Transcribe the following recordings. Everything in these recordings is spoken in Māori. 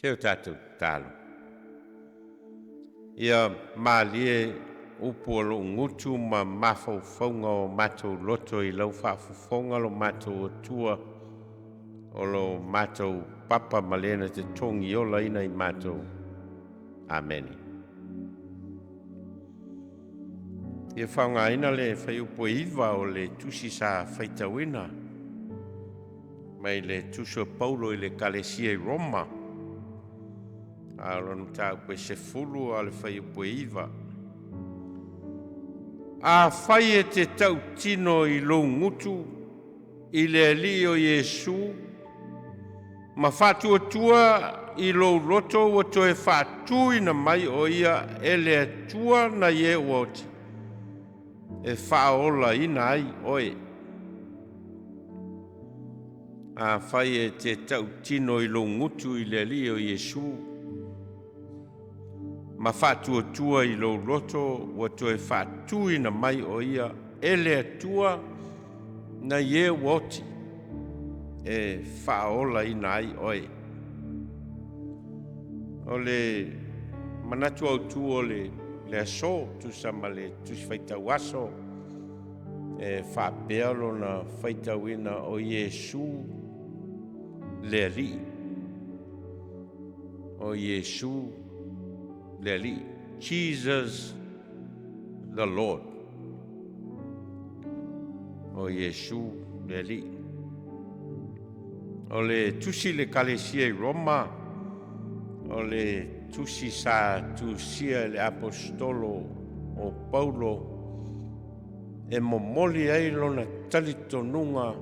Keo tātou tālo. Ia mālie upu o lo ngutu ma mawhauwhaunga o mātou loto I lau whaafufonga lo mātou Atua o lo mātou papa malena te tongi o laina I mātou. Amen. Ia whaungaina le whaiupo iwa o le tusi sa faatauina mai le tuso Paulo I le kalesia I Roma. Alonu tāu koe se fulu a le whaiupo iwa. Afai e te tautino I lo ngutu I le Alii o Iesu ma faatuatua I lo loto o toe faatuina mai o ia e le atua na ie uoti e faaolaina ai oe. Afai e te tautino I lo ngutu I le Alii o Iesu ma faatuatua I lo loto o toe faatuina mai o ia e le atua na ie uoti e faaolaina ai oe. O le manatu Autu o le aso tusa ma le tusi faitau aso e whapea lona faitauina o Iesu le Alii. O Iesu le Alii. Jesus the Lord. O Iesu le Alii. O le tusi le kalesia I Roma, o le tusi sa tusia le apostolo o Paulo, e momoli ai lona talitonunga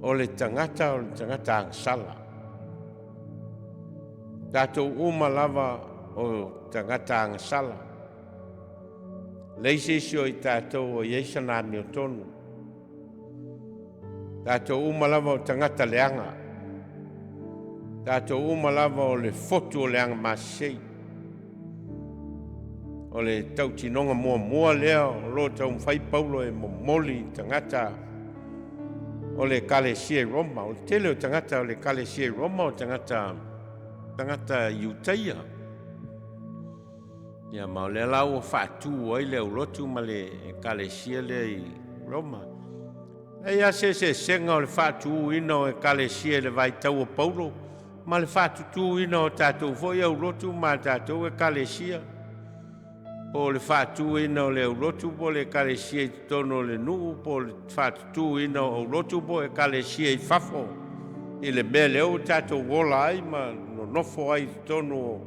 o le tangata angsala. Tātou uma lava o tangata angsala. Leise isi o I tātou o Iesu na miotonu. Tātou umalava o tangata leanga. Tātou umalava o le fotu o leanga masei. O le tautinonga mua lea o lo tau mwhai Paulo e momoli tangata o le kalesia I Roma. O le tele o tangata o le kalesia I Roma o tangata Iutaia. Ia ma o le lau o whaatu o I le ulotu ma le kalesia le I Roma. Ia se senga o le whaatu ina o e kalesia le vaitau o Paulo, ma le whaatutu ina o tātou foi au lotu ma tātou e kalesia. Po le whaatu ina o le au lotu po le kalesia I tono le nuu, po le whaatutu ina o lotu po e kalesia I fafo. I le mea leo tātou wola ai ma no nofo ai tono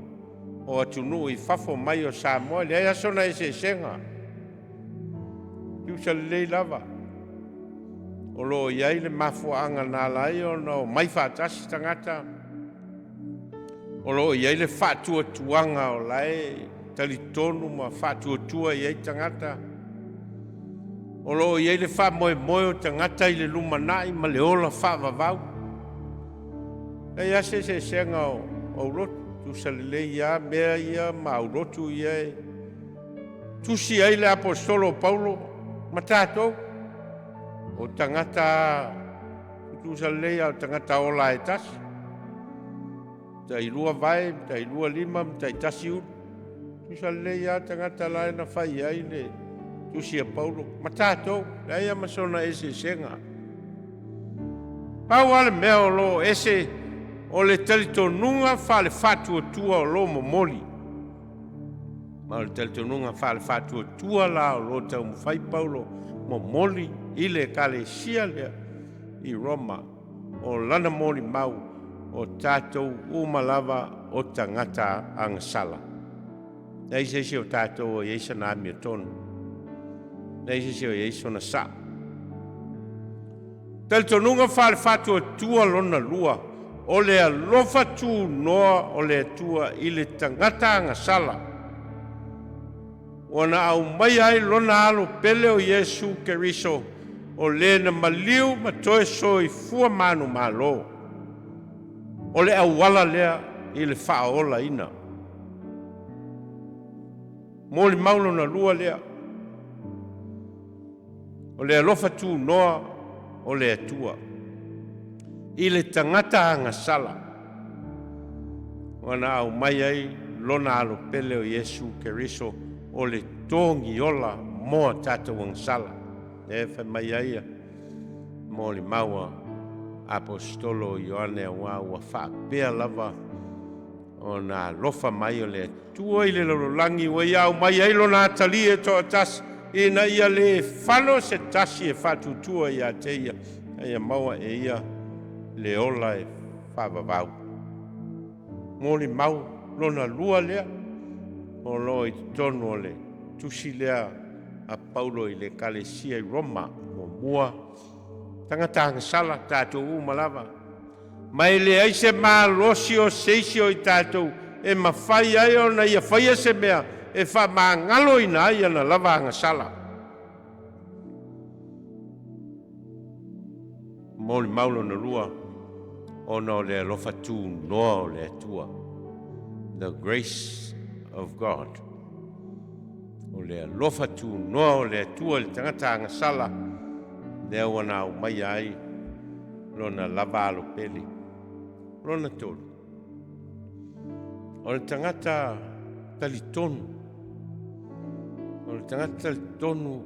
o atunu I fafo mai o Samoa. Le aia sona e se senga. Iusa le lei lava. O lo iai le mafuanga na lai o no mai whaatasi tangata. O lo iai le whaatuatuanga o lai talitonu ma whaatuatua iai tangata. O lo iai le whaamoe o tangata I le lumanai ma le ola whaavavau. E ase se senga o lotu. Tu salile ia mea ia ma o lotu iai. Tusi ai le apostolo Paulo ma tātou. O tangata tusa leia o tangata ola e tasi. Tai lua vai, tai lua lima, tai tasi uru. Tusa leia tangata lai na whai ai le tusi a Paulo. Ma tātou, leia masona ese senga. Pau ale mea o lo ese o le talitonunga wha le faatuatua o lo momoli. Ma o le talitonunga wha le faatuatua la o lo tau mwhai Paulo momoli I le kalesia lea I Roma o lana moli mau o tātou umalava o tangata angsala. Nei se o tātou o Iesu na miotonu. Nei se o Iesu na sa. Talitonunga wha le faatuatua lona lua o le alofa tū noa o le atua I le tangata angsala. Wana au mai ai lona alo pele o Iesu Keriso o le na maliu ma toe soi fua manu malo. O le awala lea I le faaolaina. Moli maulo na lua lea. O le alofa tū noa o le atua. I le tangata angsala. Wana au mai ai lona alo pele o Iesu Keriso o le tongi ola moa tātou ang sala. E wha mai ai mo le maua apostolo Ioane wa wha pēa lava o na lofa mai o le tua i le lololangi wa iau mai ai lona atali e toa tas e na ia le whano se tasi e whatutua ia te ia maua e ia le ola e whavavau. Mo le mau lona lua lea o lo i tonu o le tusi lea a Paulo i le kalesia i Roma mo mua tangata sala tātou malava. Mai le aise maa losi o seisi o i tātou e mawhai ai o na ia whaia se mea e wha maa ngalo i na ia na lava anga sala. Mo le maulo na lua o no le lofa tū noa o le atua. The grace of God. O le lofa tū noa o le atua le tangata anga sala lea wana au mai ai lona lava alo peli. Lona tolu. O le tangata talitonu. O le tangata talitonu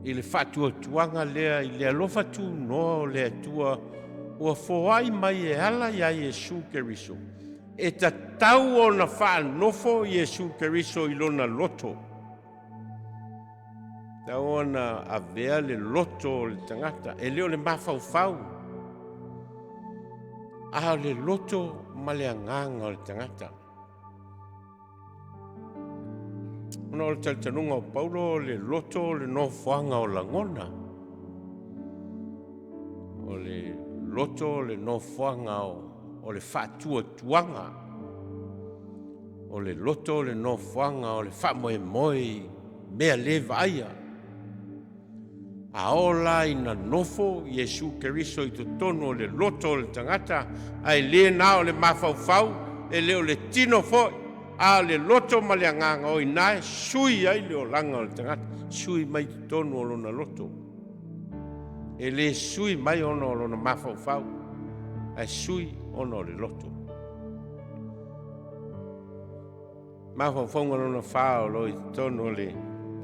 i le whatua tuanga lea i le alofa tū noa o le atua ua foai mai e ala ia Iesu Keriso. E ta tau o na wha nofo Iesu Keriso i lona loto. Tau o na avea le loto o le tangata. E leo le mawhau. A le loto ma le anganga o le tangata. Ona o le talitanunga o Paulo le loto le nofoanga o langona. O le loto le nofoanga o le fatua tuanga. O le loto le nofoanga o le famoe moi mea le vaia. A ola ina nofo Iesu Keriso i tonu o le loto o le tangata ai le na o le mawhauwhau e leo le tino foi a le loto ma le anganga o inae sui ai leo langa o le tangata sui mai tonu o lona loto e le sui mai ono o lona mawhauwhau ai sui ono o le loto mawhauwhau lona whao lo i tonu o le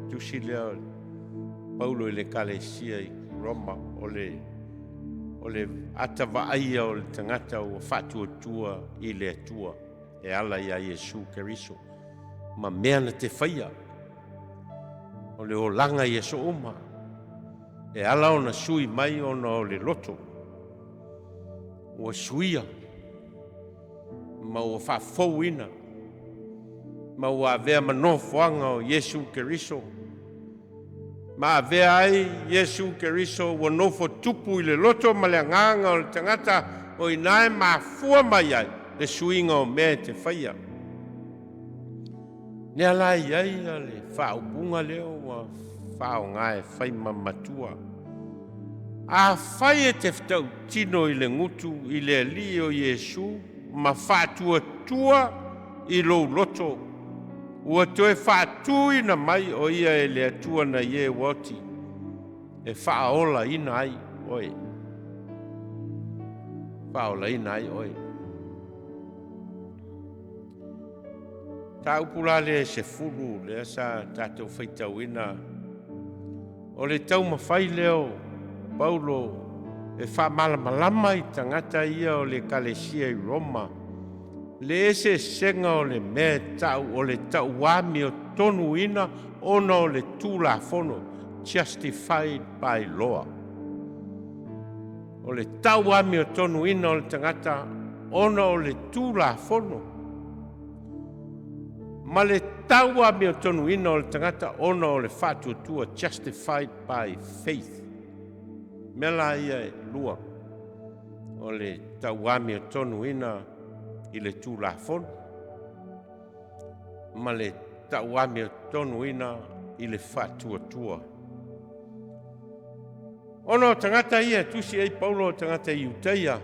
tusi leo Paulo i le kalesia i Roma o le atawaaia o le tangata o whatuatua i le atua e ala ia Iesu Keriso. Ma mea na te whaia o le olanga Iesu oma e ala o na sui mai ona o le loto o suia ma o faauina ma o avea manofoanga o Iesu Keriso. Ma avea ai Iesu Keriso ua nofo tupu i le loto ma le anganga o le tangata o inae mafua mai ai le suinga o mea te whaia. Ne alai ai a le whaopunga leo wa whao ngae whaima Matua. A whai e te whtau tino i le ngutu i le Alii o Iesu ma whaatua tua i lo loto. Ua toe faatuina mai o ia e le atua na ie wati. E faaola ina ai oe. Faaola ina ai oe. Taupula le se fulu le asa tatou whaitauina. O le tau mawhai leo Paulo e whaamalamalama i tangata ia o le kalesia i Roma. Le ese senga o le mea tau o le tau wami o tonu ina ona o le tūla fono, justified by law. O le tau wami o tonu ina o le tangata ona o le tūla fono. Ma le tau wami o tonu ina o le tangata ona o le whatuatua, justified by faith. Mela ia e lua o le tau wami o tonu ina i le tūlafonu. Ma le tauami o tonu ina i le whatuatua. Ono tangata ia tusi ei Paulo tangata i Uteia.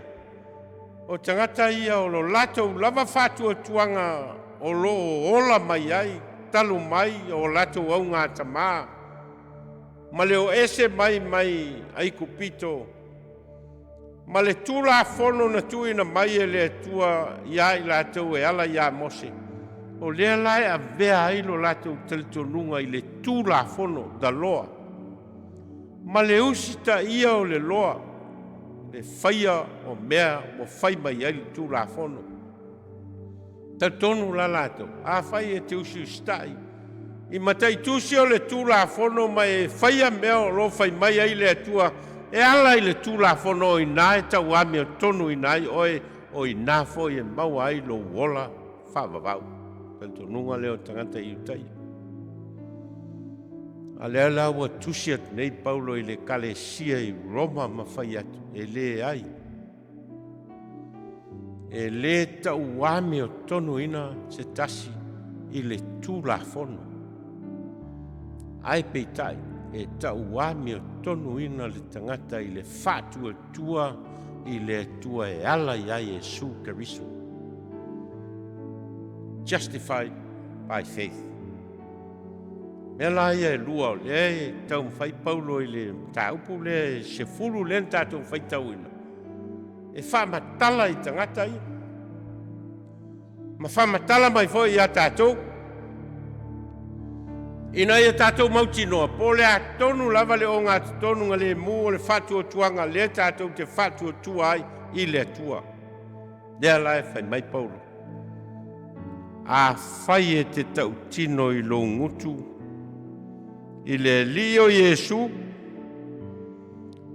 O tangata ia o lo lato lava whatuatuanga o lo ola mai ai, talu mai o lato au ngā tamā. Ma leo ese mai ai kupito. Ma le tulafono na tuina mai e le tua ia i lātou e ala ia Mose. O lea lai a vea ai lo lātou talitonunga i le tulafono da loa. Ma le usita ia o le loa, le whaia o mea o whai mai ai le tulafono. Talitonu la lātou, afai e te usi ustai. I matai tusi o le tulafono mai e whaia mea o lo whai mai ai le atua. E ala i le tulafono i nā e tau ame o tonu i nai oe o i nā fo i e mau ai lo wola whaavavau. Talitonunga leo tangata i utai. A lea la ua tusi atu nei Paulo i le kalesia i Roma ma whai atu. E le ai. E le tau ame o tonu ina se tasi i le tulafono. Ai peitai. E tau ame o tonu ina le tangata i le faatuina i le atua e ala i ai Iesu Keriso. Justified by faith. Mea la ia e lua o le e tau mwhai Paulo i le taupu le se fulu le tātou mwhai tau ina. E whamatala i tangata i. Ma whamatala mai fo i a tātou. Ina ia tātou mautinoa, po le atonu lava le o ngā tonu ngā le mu o le whatua tuanga, le tātou te whatua tua ai i le atua. Lea lai whai mai Paulo. A whai e te tau tino i lo ngutu, i le Alii o Iesu,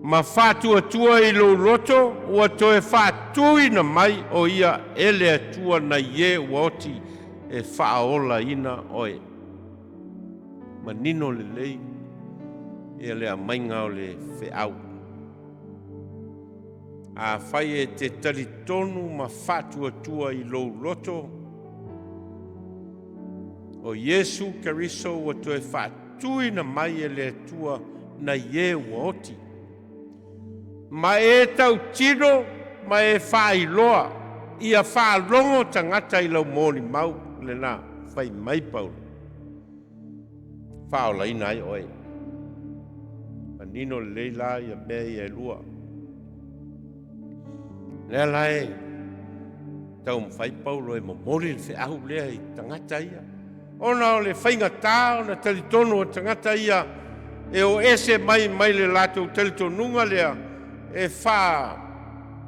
ma whatua tua i lo loto, ua toe faatuina mai o ia e le atua na ie uoti e faaolaina oe. Ma nino le lei e le amainga o le feau. A whai e te talitonu ma faatuatua i lo loto. O Iesu Keriso ua toe faatuina mai e le atua na ie uoti. Ma e tau tino ma e whaailoa ia whaalongo tangata i lau mōni mau le nā whai mai Paulo. Faaolaina ai oe. Manino leila ia mea ia lua. Lea lai, tau mwhai Paulo e momori le wheahu lea i tangata ia. Ona o le whainga tā, ona talitonu o tangata ia, e o ese mai le lātou talitonunga lea, e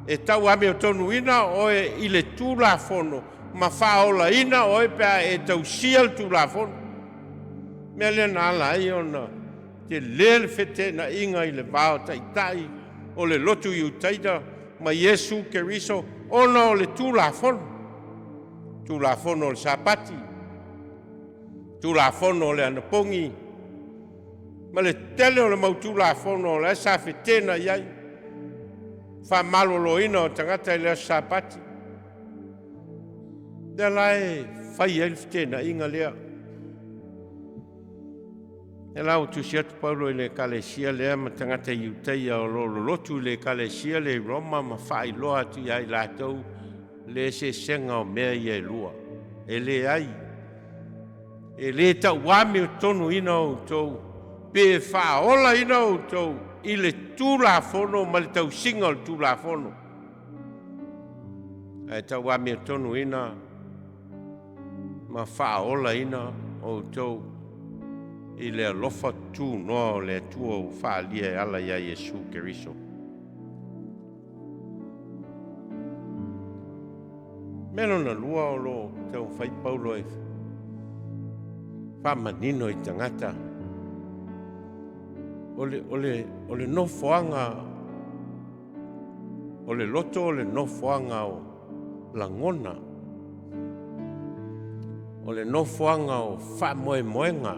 e tau ame o tonu ina oe i le tulafono, ma faaolaina oe pea e tau sia le tulafono. Mea lea nā lai ona te lea le whete na inga i le vāo taitai o le lotu i utaida ma Iesu Keriso ona o le tulafono. Tulafono o le sapati. Tulafono o le anapongi. Ma le tele o le mau tulafono o le asa whete na iai. Whamaloloina o tangata i le sapati. Lea lai whai e le whete na inga lea. E lau tusi atu Paulo i le kalesia lea ma tangata i uteia o lolo lotu le kalesia le Roma ma whaailoa atu i ai lātou le se senga o mea i e lua. E le ai. E le tau wami o tonu ina o tau. Pe whaola ina o tau i le tulafono ma le tau singa o le tulafono. E tau wami o tonu ina ma whaola ina o tau i le alofa tū noa o le atua o whaalia e ala ia Iesu Keriso. Melo na lua o lo tau whai Paulo e whamanino i tangata. O le nofoanga, o le loto o le nofoanga o langona. O le nofoanga o whamoemoenga.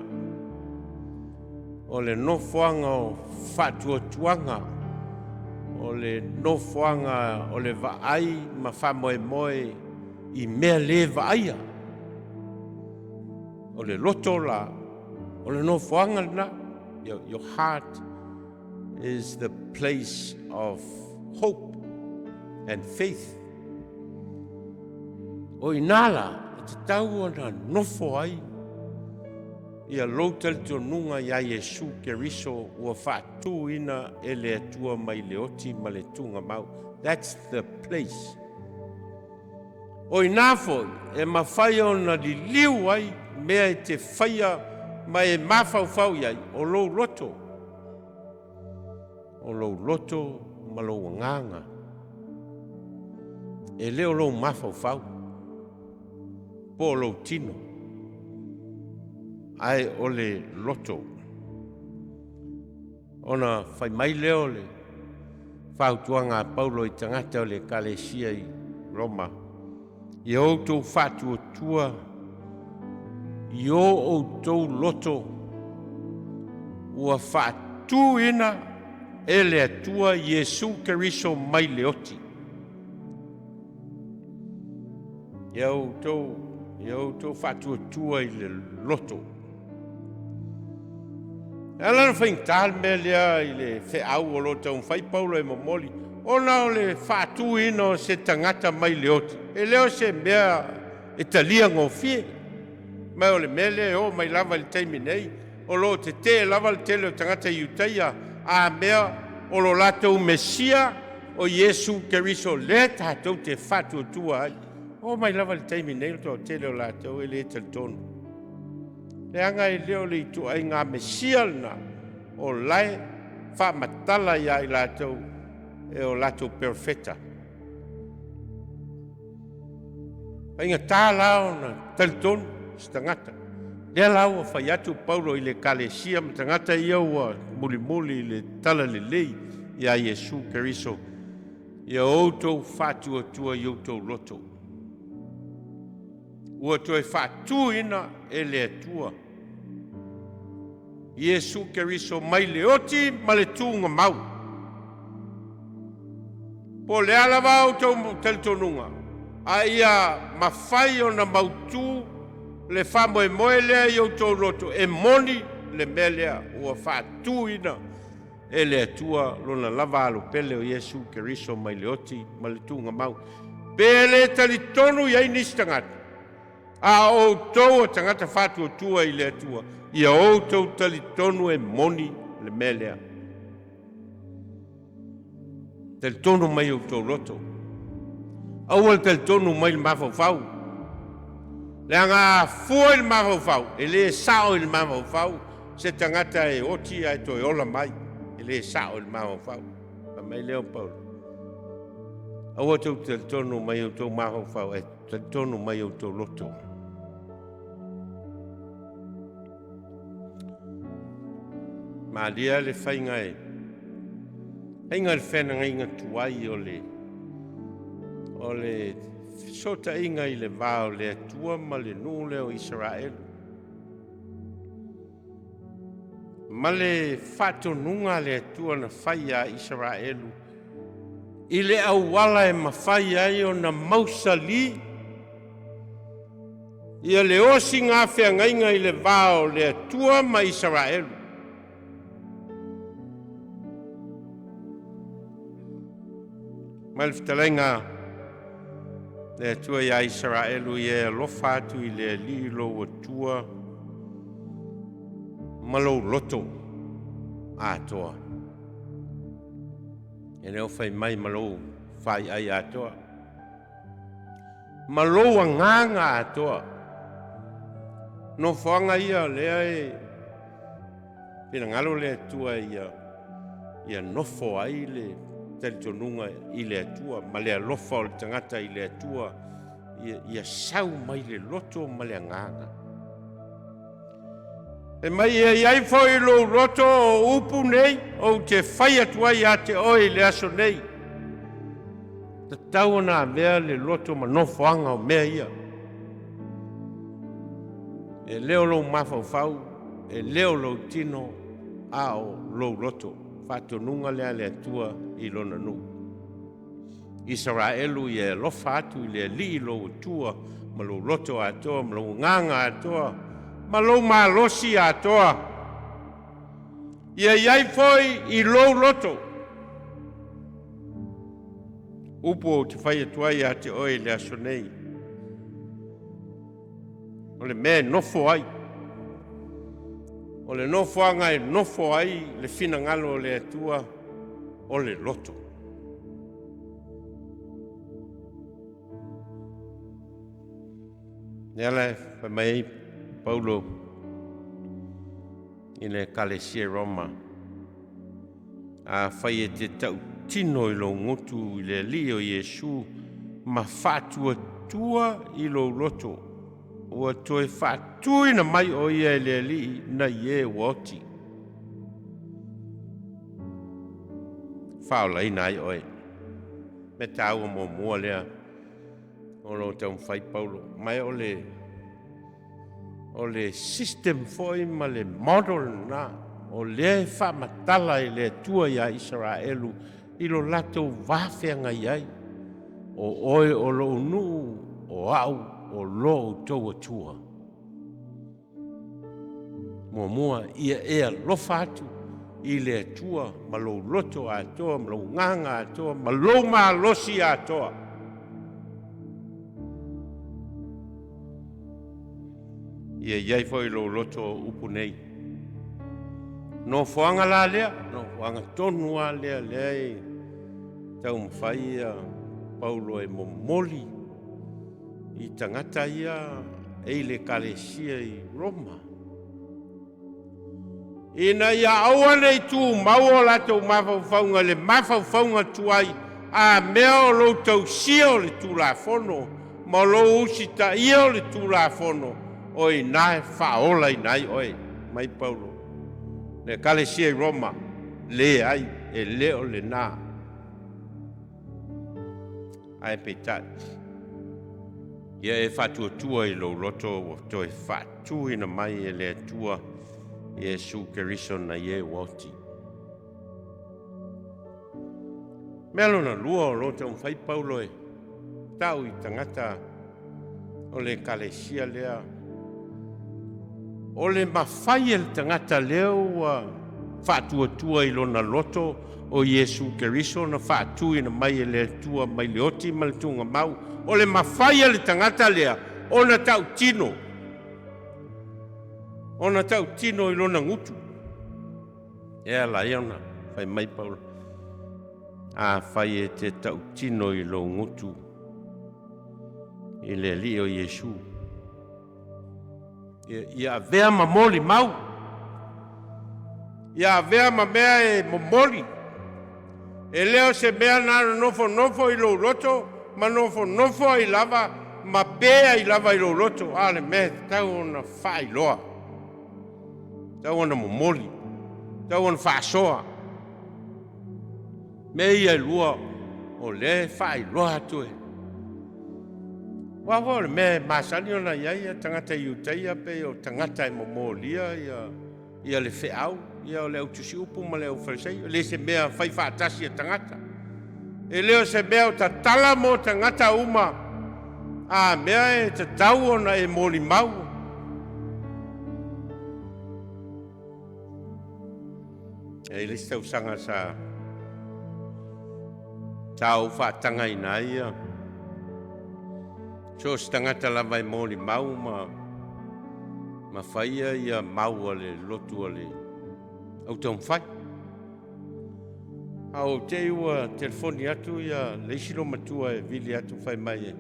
O le nofoanga o faatuatuanga, o le nofoanga o le vaai ma whamoemoe i mea le vaaia. O le loto la, o le nofoanga na, your heart is the place of hope and faith. O inala, te tau ona nofo ai, ia lou talitonuga iā Iesu Keriso ua faatuina e le atua mai le oti ma le tugamau. That's the place. O inā foʻi e mafai ona liliu ai mea e te faia ma e mafaufau iai o lou loto. O lou loto ma lou agaga. E lē o lou mafaufau po o lou tino. Ai o le loto. Ona fai mai leo le fautuanga Paulo i tangata o le kalesia i Roma. I outou faatuatua, i o outou loto, ua faatuina e le atua Iesu Keriso mai le oti. I outou faatuatua i le loto. Ala fai tal me lea i le feʻau o lo taumafai Paulo e momoli. Ona o le faatuina o se tangata mai le oti. E leo se mea e talia gofie. Mai o le mea lea o mai lava le taimi nei. O lo te te lava le tele o tangata iutaia. A mea o lo latou Mesia o Iesu Keriso le tatou te faatuatua ai. O mai lava le taimi nei o tele o latou e le talitonu. Le anga e leo le itu ai ngā Mesia lana o lai whaamatala ia i lātou e o lātou perfeta. Ainga tā lao na talitonu stangata. Lea lau a whai atu Paulo i le kalesia ma tangata ia ua muli le tala le lei i a Iesu Keriso i a outou faatuatua i outou loto. Ua toe faatuina e le atua Iesu Keriso mai le oti ma le tugamau. Po le alava outou talitonuga a ia mafai ona mautū le whamoemoe lea i outou loto e moni le mea lea ua faatuina e le atua lona lava alopele o Iesu Keriso mai le oti ma le tugamau. Pe le talitonu iai nisi tagata. A outou o tangata faatuatua i le atua. Ia outou talitonu e moni le mea lea. Talitonu mai outou loto. Aua le talitonu mai le mafaufau. Le anga fua i le mafaufau. E le sao i le mafaufau. Se tangata e oti ai toi ola mai. E le sao i le mafaufau. Pa mai leo Paulo. Aua tou talitonu mai outou mafaufau. E talitonu mai outou loto. Malia le whainga e. Ainga le whenanga inga tuai o le sota inga i le vāo le atua ma le nule o Israel. Ma le whatonunga le atua na whai a Israelu. I le awala e mawhai ai o na mausali. Ia le osi ngā whenga i le vāo le atua ma Israelu. Mai fitalenga le atua ia Israelu ia alofa atu i le alii lou atua ma lou loto atoa. E leo fai mai ma lou fai ai atoa. Ma lou anganga atoa. No whanga ia lea e pina ngalo le atua ia nofo ai le talitonunga i le atua, ma le alofa o le tangata i le atua, ia sau mai le loto ma le anganga. E mai iai foi lo loto o upu nei, o te whai atua i a te oi le aso nei. Ta tau na mea le loto ma nofoanga o mea ia. E leo lo mafaufau, e leo lo tino a o lo loto. Fatonunga lea le atua i lona nu. Israelu ia lofa atu i le li lo atua, ma lo loto atoa, ma lo nganga atoa, ma lo malosi atoa. Ia iai foi i lo loto. Upo te whai atua i a te oi le aso nei. O le mea nofo ai. o le nofoanga e nofo ai le finangalo o le atua o le loto. Nela fa mai Paulo i le kalesia Roma a fai e te tau tino i lo ngutu i le Alii o Iesu ma faatuina i lo loto ua toe faatuina mai o ia i le Alii na ie woti faaolaina ai oe me tau mo mua lea o lo tau fai Paulo mai o le system foi ma le model na o le whaamatala i le atua ia Israelu i lo lato wawhenga iai o oe o lo unu o au o lo tau atua. Mua ia ea lofa atu i le atua ma lo loto atoa, ma lo nganga atoa, ma lo maalosi atoa. Ia iai foi lo loto upu nei. No foanga la lea, no foanga tonu a lea lea tau mwhaia Paulo e momoli i tangata ia e le kalesia i Roma. Ina ia aua nei tu maua lato mawhauwhaunga le mawhauwhaunga tuai a mea o lo tau sia o le tu la fono ma lo usita ia o le tu la fono oi nae faaolaina ai oe mai Paulo. Le kalesia i Roma, le ai, e leo le nā. Ai peitai. Ia e faatuatua i lo loto, o toe faatuina mai e le atua Iesu Keriso na ie woti. Melo na lua o lo tau fai Paulo e tau i tangata o le kalesia lea. O le mawhai le tangata leo faatuatua i lona loto o Iesu Keriso na faatuina mai e le atua mai le oti ma le tunga mau. O le mawhai le tangata lea o na tau tino. O na tau tino i lona ngutu. Ea la eona, fai mai Paulo. A fai e te tau tino i lo ngutu i le Alii o Iesu. Ia vea mamoli mau. Ia vea ma mea e momoli. E leo se mea nana nofo i lo loto, ma nofo i lava, ma bea i lava i lo loto. Ale mea, tau ona fai loa. Tau ona momoli. Tau ona faasoa. Me ia lua o le fai loa atu e. Wawa me masani ona ia tangata i utaia pe o tangata e momolia ia le feau ia o le autusi upu ma le au farisei le se mea fai faatasi a tangata e leo se mea o tatala mo tangata uma a mea e tatau ona e moli mau e lista usanga sa tau faatanga ina ia so stangata lava e moli mau ma faia ia mau ale lotu ale Autu fai. Au te ua telefoni atu ia leisilo Matua e vili atu fai mai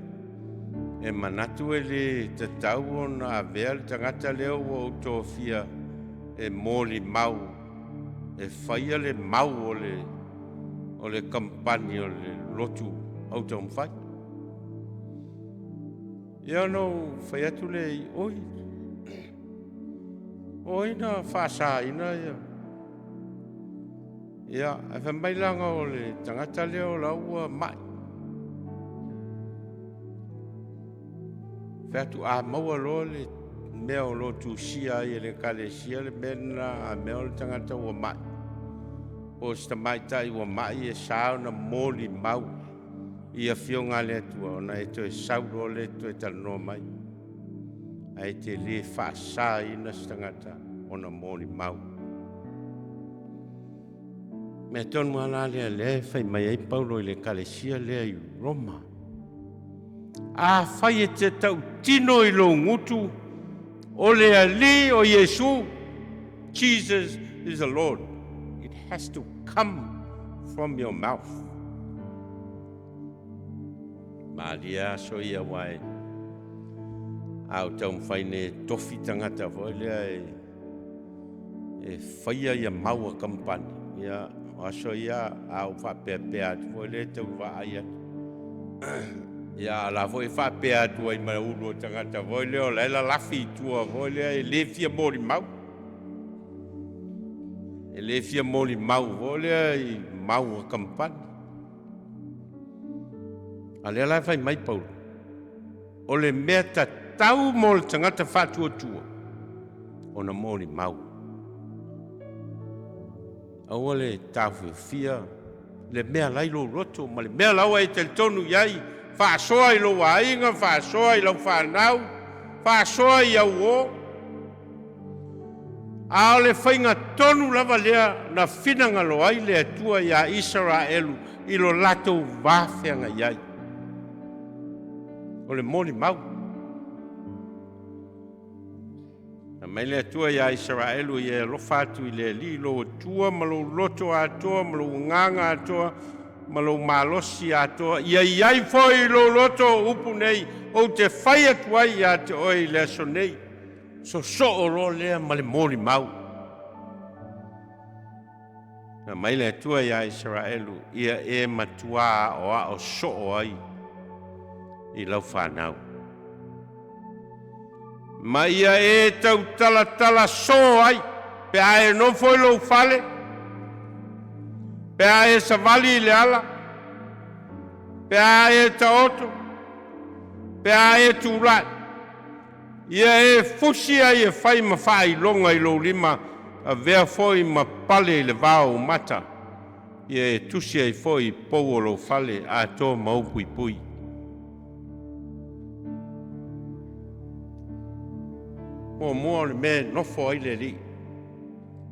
e Manatu e le tatau ona avea le tangata leo o autofia e moli mau e faia le mau o le kampani o le lotu Autu fai. Ia no fai atu le oi na fasa ina ia. Ia, e wha mai langa o le tangata leo laua mai. Wheatu a maua lo le mea o lo tu sia i le kalesia le mena a mea o le tangata ua mai. O sta mai tai ua mai e sao na moli mau. Ia fionga le atua ona e to e sauro le to e talanoa mai. Ai te le whaasa ina stangata ona moli mau. Me tonu ala le fai mai ai Paulo i le kalesia lea i Roma. A fai e te tau tino i lo ngutu o le Alii o Iesu Jesus is the Lord. It has to come from your mouth. Maria so ia wai. Au tau mwhaine tofi tangata foi lea e whaia ia maua kampani. Ia aso ia au whapea foi lea tau whaia. Ia la foi whapea tua i mauru tangata foi lea laila lafi tua foi lea e le fia mori mau. E le fia mori mau foi lea i maua kampani. A lea lai whai mai Paulo. O le mea ta tau mo le tangata whātua o na mori mau. Aua le tau whiwhia, le mea lai lo roto, ma le mea laua e talitonu iai, whaasoa i lo wainga, whaasoa i lau whanau, whaasoa i au o. A le whainga tonu lava lea na whinanga lo ai le atua ia Israelu i lo lato wāwhianga iai. O le mori mau. Na mai le atua ia Israelu ia lofa atu i le li lo atua ma lo loto atoa, ma lo nganga atoa, ma lo malosi atoa. Ia iai foi lo loto upu nei o te whai atua ia te oi le aso nei. So o lo lea ma le mori mau. Na mai le atua ia Israelu ia e matua o a o so ai. I lau whanau. Ma ia e tau tala so ai, pe ae no foi lau fale, pe ae savali i le ala, pe ae taoto, pe ae tūrai. Ia e fusi ai e whai ma whai longa i lau lima, a vea foi ma pale i le vāo mata. Ia e tusi ai foi pou o lau fale, a tō maupui pui. Mua le me nofo ai le li.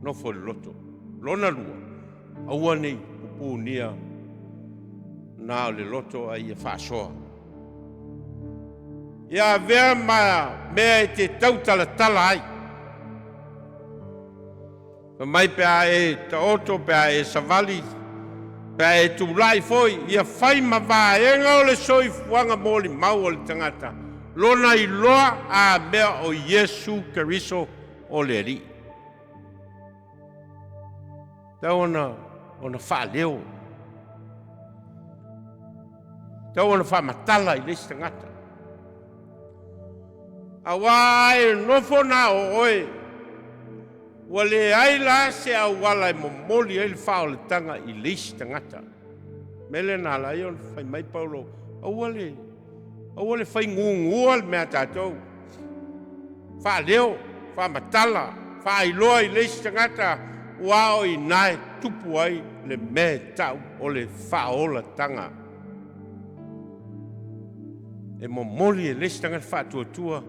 Nofo le loto. Lona lua. Aua nei upu nia. Na le loto ai e whaasoa. Ia vea mea e te tautala ai. Mai pea e taoto, pea e savali, pea e tūlai foi. Ia whai ma vaenga o le soi fuanga mōli mau o le tangata. Lona i loa a mea o Iesu Keriso o le ali. Tau ona whaaleo. Tau ona whaamatala i lesi tangata. Awa e nofo na o oe. Wa le aila se a wala e momoli e le whaoletanga i lesi tangata. Mele na la ion whai mai Paulo. Awa le whai ngungua le mea tātou. Whaaleo, whaamatala, whaailoa i leisi tangata, wao i nae tupu ai le mea tau o le whaola tanga. E momoli e leisi tangata whaatuatua,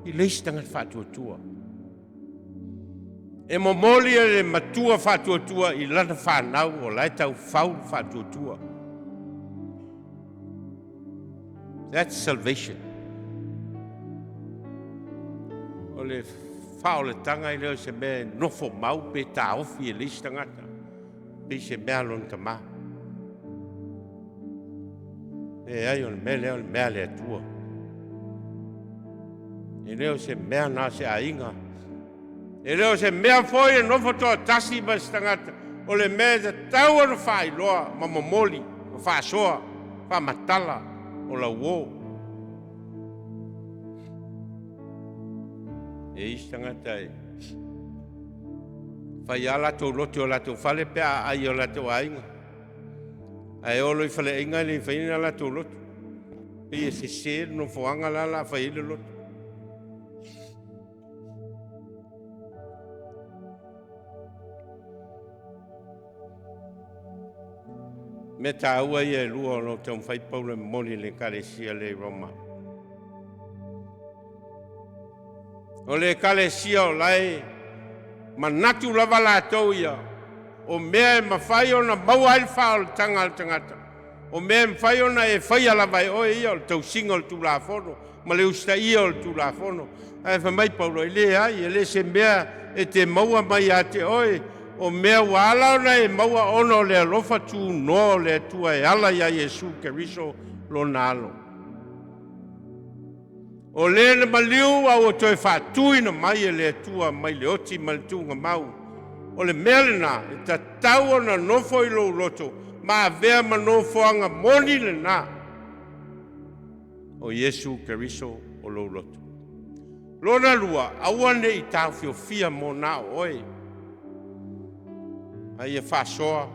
i leisi tangata whaatuatua. E momoli e le matua whaatuatua i lana whanau o lai tau whau whaatuatua. That's salvation. O le whaoletanga i leo se mea nofo mau pe tā ofi e leisi tangata. Pe se mea lon tama. E ai o le mea leo le mea le atua. E leo se mea nā se ainga. E leo se mea foi e nofo toa tasi ma se tangata. O le mea te tau anu whaailoa ma momoli, ma whaasoa, whaamatala. O la uo. E isi tangata e. Whai a lato loto o lato whale pea ai o lato ainga. Ai olo i whale inga ni whaina lato loto. Pea e se no whaanga la whaile loto. Me tā ua ia lua o tau mwhai paula moni le kalesia le Roma. O le kalesia o lai, manatu lava la tau ia, o mea e mawhai o na maua il whao le tanga al tangata. O mea e mawhai o na e whai ala vai oe ia o le tau singa o le tū la whono, ma le ustaia o le tulafono. Ai fa mai Paulo i le ai, le se mea e te maua mai a te oe, o mea wala ona e maua ono le alofa tu no le tua e ala ia Iesu Keriso lo nalo. O le na maliu au o toi faatuina mai e le tua mai le oti ma le tunga mau. O le mea le na, e ta tau ona nofo i lo loto, ma avea ma nofo anga moni le na. O Iesu Keriso o lo loto. Lona lua, aua ne i tau fia mo na oe. Ai e whasoa,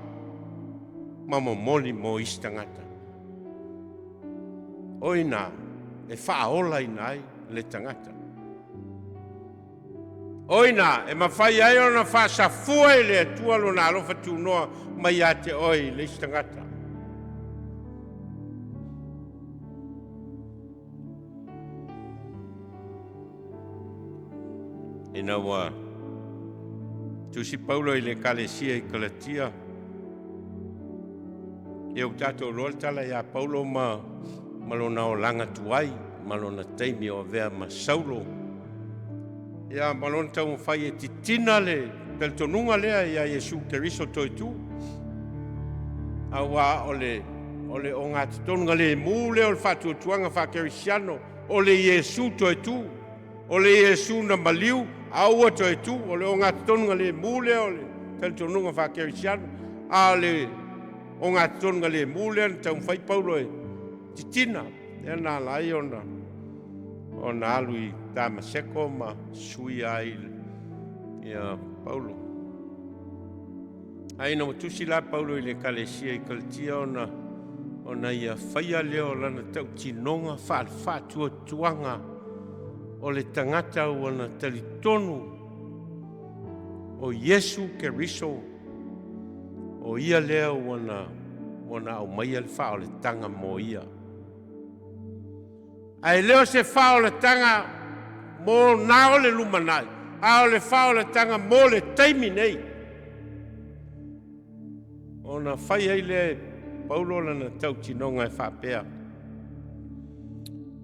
ma mo moli mo istangata. Oina, e faaolaina ai le tangata. Oina, e mawhai ai ona whaasafua i le atua lo na alofa tunoa mai a te oi le istangata. Ina wa tusi Paulo i le kalesia i Galatia. E o tato loa tala ia Paulo ma lona o langa tuai, ma lona teimi o vea ma saulo. Ia ma lona tau mwhai e titina le talitonunga lea ia Iesu Keriso toi tu. Awa o le o ngā titonunga le mū leo le whatuatuanga whakerisiano o le Iesu toi tu. O le Iesu na maliu, aua toi tu, o le o ngā titonunga le mū leo le talitonunga whakerisiano. A le o ngā titonunga le mū leo na tau mwhai Paulo e titina, e nā lai ona alu i Damaseko ma sui ai ia Paulo. Aina matusi la Paulo i le kalesia i Galatia ona ia whaia leo lana tau tinonga whaatuatuanga o le tangata wana talitonu o Iesu Keriso o ia leo wana au mai al whao le tanga mo ia. Ai leo se whao le tanga mo nao le lumanai. Ao le whao le tanga mo le taimi nei. Ona whai ai le Paulo lana tau tinonga e whapea.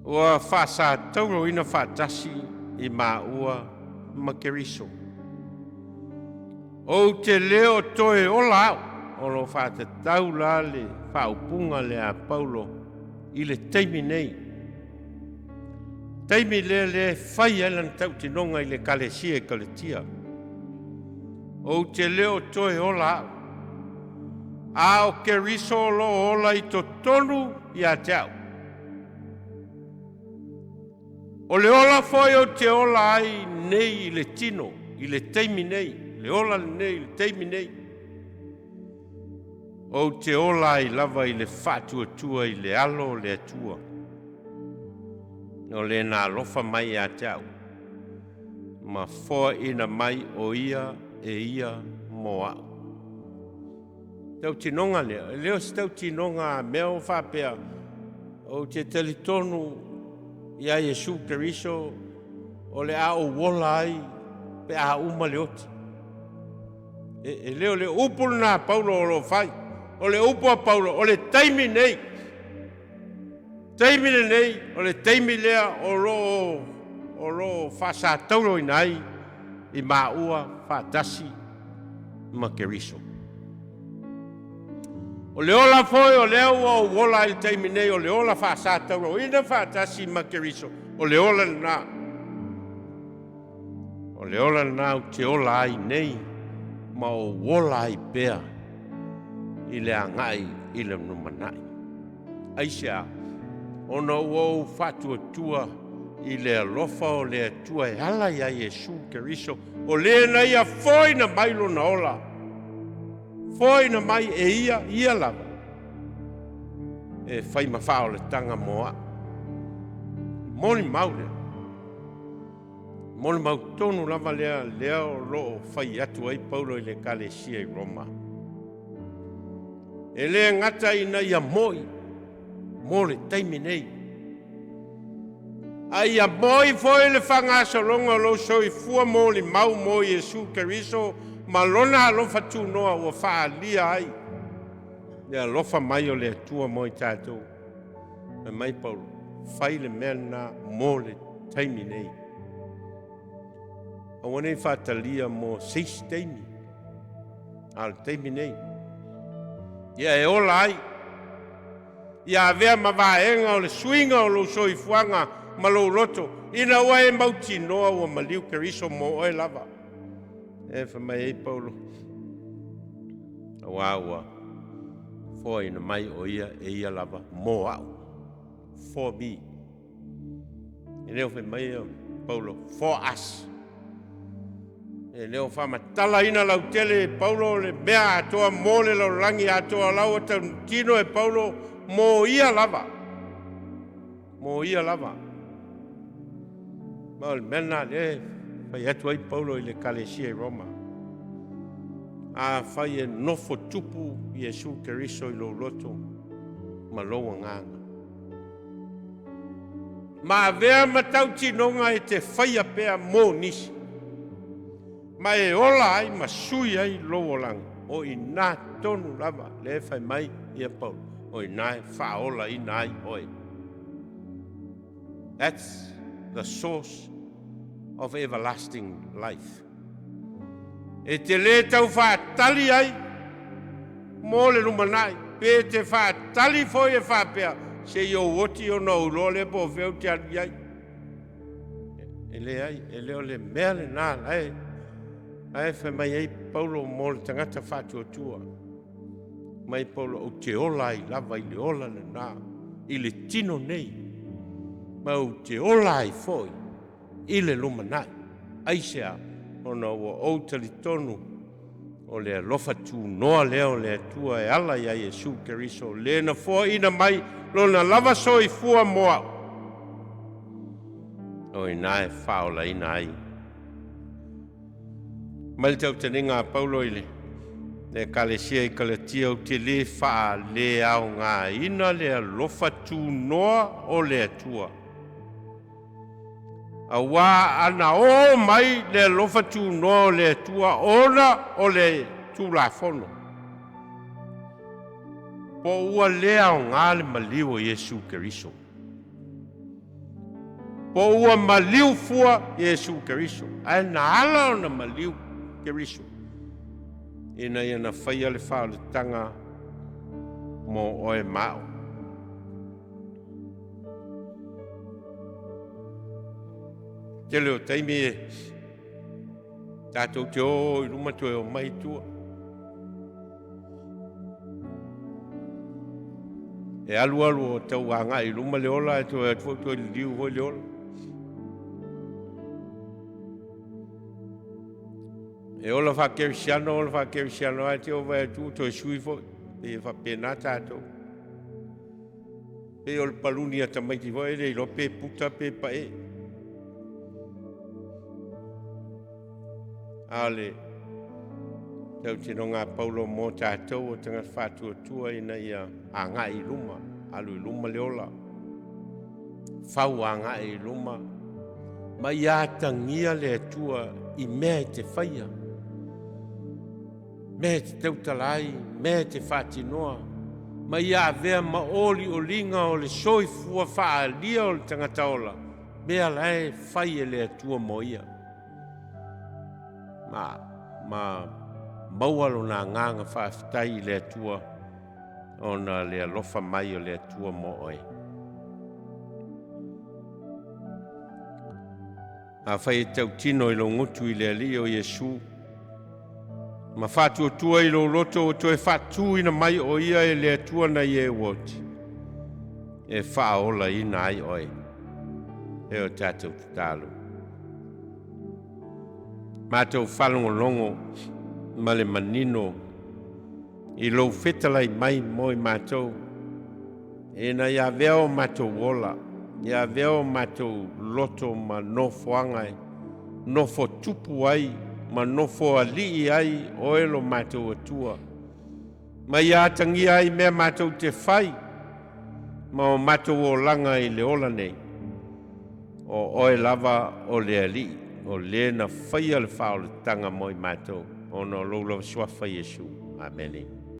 Ua whasa tauro ina whatasi i Matua ma Keriso. O te leo toe o lao. Ono whata tau la le whaupunga le a Paulo i le taimi nei. Taimi le whai elan tau tinonga i le kalesia e Galatia. O te leo toe o lao. A o Keriso lo ola i to tonu i a tau. O le ola foi o te ola ai nei i le tino, i le taimi nei. Le ola nei i le taimi nei. O te ola i lava i le whaatuatua i le alo le atua. O le nā lofa mai a tau. Ma foa ina mai o ia e ia mo au. Tau tinonga lea. Leo si tau tinonga mea o whapea. O te talitonu ia Iesu Keriso o le a o wola ai pe a uma le oti. E leo le upu na Paulo o lo fai. O le upu a Paulo, o le taimi nei. Taimi nei, o le taimi lea o lo whasa tauro i nai i Matua whatasi ma Keriso. O le ola foi o leo o wola i taimi nei, o le ola whasa tauro i na whatasi ma Keriso. O le ola na. O le ola na o te ola ai nei, ma o wola ai pea. I le angai i le numanai. Aisea, ona uou whatuatua i le alofa o le atua e ala ia Iesu Keriso. O le na ia foi na mailo na ola. Foi na mai e ia lava. E whai mawhao le tanga moa. Moni maule. Moni mau tonu lava lea o loo whai atu ai Paulo i le kalesia i Roma. E le ngata ina ia moi, mo le taimi nei. A ia moi foi le whangasa longa lo so i fua mo le mau mo Iesu Keriso, ma lona alofa tu noa ua faalia ai. Le alofa mai o le atua mo i tātou. E mai Paulo. whai le mea nā mō le taimi nei. A wane whātalia mō seis taimi. Al taimi nei. Ia e ola ai. Ia avea ma vaenga o le suinga o lo soifuanga ma lo loto. Ina ua e mauti noa ua maliu keriso mo oe lava. E whamai ei Paulo. Awa ua. Fo ina mai o ia e ia lava mo au. For me. E leo whamai Paulo. For us. E leo whamatala ina lau tele Paulo le mea atoa mo le lau rangi atoa lau ata tino e Paulo mo ia lava. Mo ia lava. Ma le mena le whai atu ai Paulo i le kalesia i Roma. A whai e nofo tupu Iesu Keriso i lo loto ma loa nganga. Ma avea matau tinonga e te whai apea mo nisi. Ma e ola ai ma sui ai loa lang. O i nā tonu lava le whai mai ia Paulo. O i nā faaola i nā i oi. That's the source of everlasting life. E te le tau whaatali ai, mō le lumanai, pe te whaatali foi e whapea, se i o oti o no ulo le po wheu te anu ai. E le ai, e leo le mea le nā, ai wha mai ai Paulo mō le tangata whātua tua. Mai Paulo o te ola i lava i le ola le nā, i le tino nei, ma o te ola i foi, i le lumanai, aisea, ona ua o talitonu o le alofa tu noa leo le atua e ala ia Iesu Keriso le na fua ina mai lo na lava so i fua moa o ina e faaolaina ai mai tau taninga Paulo ile le kalesia i kalatia o te le faa le au ngā ina le alofa tu noa o le atua a wā ana o mai le lofa tu no le tua ona o le tu la fono. Po ua lea o ngā le maliu o Iesu Keriso. Po ua maliu fua Iesu Keriso. Ai na ala o na maliu Keriso. Ina ia na whaia le whao le tanga mo oe mao. Te leo taimi e tātou te o i ruma tu e o mai tua. E alu o tau wanga i ruma le ola e tu e tu e liu hoi le ola. E ola wha kerisiano ai te o vai tu to e sui foi. E wha pena tātou. E o le paluni a tamaiti foi e lo pe puta pe pa e. Ale tau tino ngā Paulo mō tātou o tanga whātua tua ina ia a ngā i luma, alu i luma leola. Whau a ngā i luma, ma ia tangia le atua i mea te whaia. Mea te tautalai, mea te whātinoa, ma ia vea ma oli o linga o le soifua whaalia o le tangata ola. Mea lai whaia le atua mo ia. Ma maualo na nganga whaafitai le atua o na le alofa mai o le atua mo oe. A whai tau tino i lo ngutu i le Alii o Iesu. Ma whātua tua i lo loto o toe whātu ina mai o ia e le atua na i e woti. E whaola ina ai oe. E o tātou tutalu. Mātou whalongolongo ma le manino i lou whetalai mai moi mātou. E na ia veo mātou wola, ia veo mātou loto ma nofo angai, nofo tupu ai, ma nofo alii ai o elo mātou atua. Ma ia atangi ai mea mātou te whai, ma o mātou o langa i le ola nei, o oe lava o le Alii. O le na whaia le whao le tanga moi mātou. O no loula swafa Iesu. Amen.